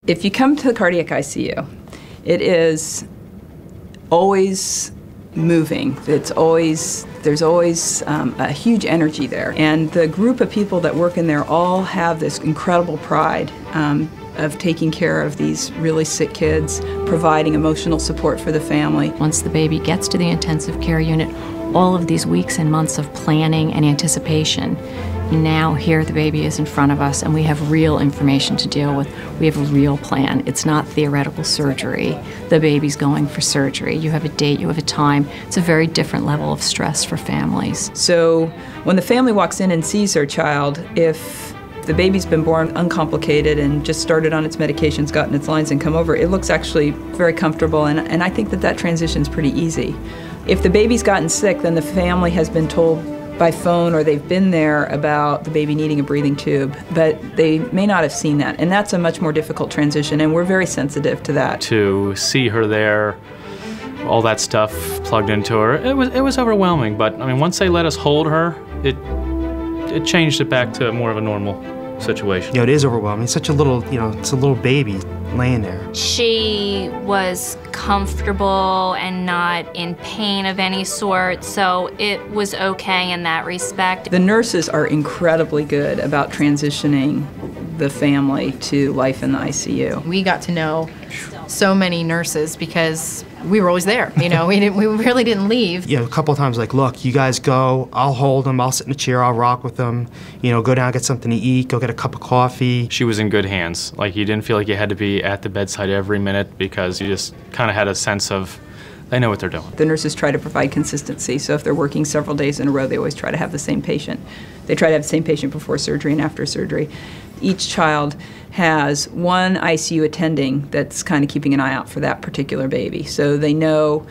If you come to the cardiac ICU, it is always moving. There's always a huge energy there. And the group of people that work in there all have this incredible pride of taking care of these really sick kids, providing emotional support for the family. Once the baby gets to the intensive care unit, all of these weeks and months of planning and anticipation, now here the baby is in front of us and we have real information to deal with. We have a real plan. It's not theoretical surgery. The baby's going for surgery. You have a date, you have a time. It's a very different level of stress for families. So when the family walks in and sees their child, if the baby's been born uncomplicated and just started on its medications, gotten its lines and come over, it looks actually very comfortable, and I think that transition's pretty easy. If the baby's gotten sick, then the family has been told by phone or they've been there about the baby needing a breathing tube, but they may not have seen that, and that's a much more difficult transition, and we're very sensitive to that. To see her there, all that stuff plugged into her, it was overwhelming, but I mean, once they let us hold her, it changed it back to more of a normal situation. It is overwhelming. It's such a little, it's a little baby laying there. She was comfortable and not in pain of any sort, so it was okay in that respect. The nurses are incredibly good about transitioning the family to life in the ICU. We got to know so many nurses because we were always there. We really didn't leave. A couple of times, like, look, you guys go, I'll hold them, I'll sit in a chair, I'll rock with them, go down, get something to eat, go get a cup of coffee. She was in good hands. Like, you didn't feel like you had to be at the bedside every minute because you just kind of had a sense of they know what they're doing. The nurses try to provide consistency, so if they're working several days in a row, they always try to have the same patient. They try to have the same patient before surgery and after surgery. Each child has one ICU attending that's kind of keeping an eye out for that particular baby. So they know,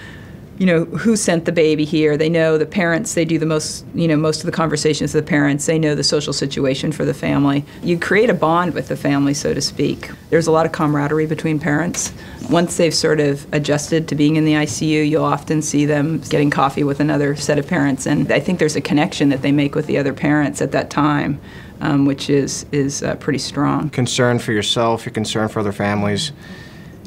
who sent the baby here. They know the parents. They do the most of the conversations with the parents. They know the social situation for the family. You create a bond with the family, so to speak. There's a lot of camaraderie between parents. Once they've sort of adjusted to being in the ICU, you'll often see them getting coffee with another set of parents. And I think there's a connection that they make with the other parents at that time, which is pretty strong. Concern for yourself, you're concerned for other families.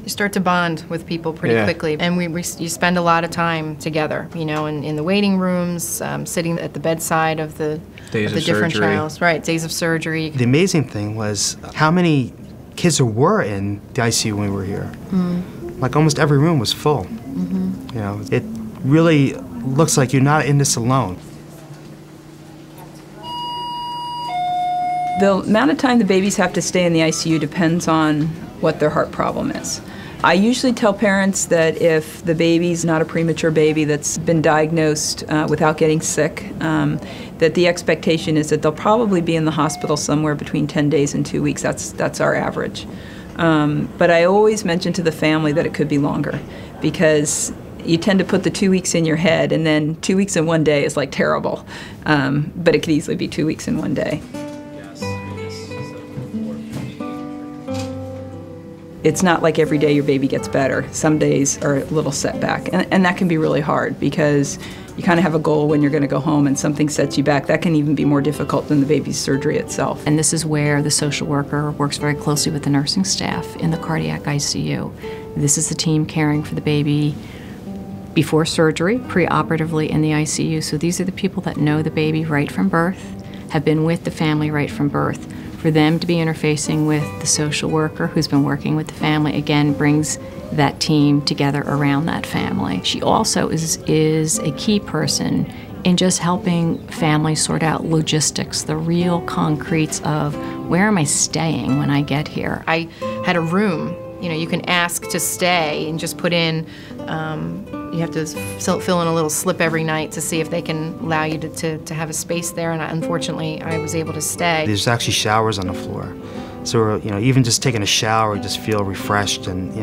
You start to bond with people pretty quickly, and you spend a lot of time together, in the waiting rooms, sitting at the bedside of the different trials. Right, days of surgery. The amazing thing was how many kids there were in the ICU when we were here. Like almost every room was full. It really looks like you're not in this alone. The amount of time the babies have to stay in the ICU depends on what their heart problem is. I usually tell parents that if the baby's not a premature baby that's been diagnosed without getting sick, that the expectation is that they'll probably be in the hospital somewhere between 10 days and 2 weeks. That's our average. But I always mention to the family that it could be longer, because you tend to put the 2 weeks in your head, and then 2 weeks in one day is like terrible. But it could easily be 2 weeks in one day. It's not like every day your baby gets better. Some days are a little setback, and that can be really hard because you kind of have a goal when you're going to go home and something sets you back. That can even be more difficult than the baby's surgery itself. And this is where the social worker works very closely with the nursing staff in the cardiac ICU. This is the team caring for the baby before surgery, preoperatively in the ICU. So these are the people that know the baby right from birth, have been with the family right from birth. For them to be interfacing with the social worker who's been working with the family, again, brings that team together around that family. She also is a key person in just helping families sort out logistics, the real concretes of where am I staying when I get here. I had a room. You can ask to stay and just put in, you have to fill in a little slip every night to see if they can allow you to have a space there, and unfortunately I was able to stay. There's actually showers on the floor. So, even just taking a shower, you just feel refreshed and,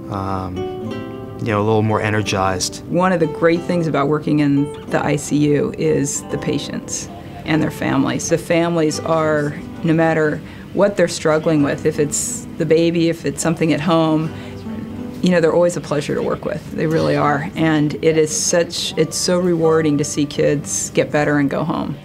a little more energized. One of the great things about working in the ICU is the patients and their families. The families are, no matter what they're struggling with, if it's the baby, if it's something at home, they're always a pleasure to work with. They really are. And it's so rewarding to see kids get better and go home.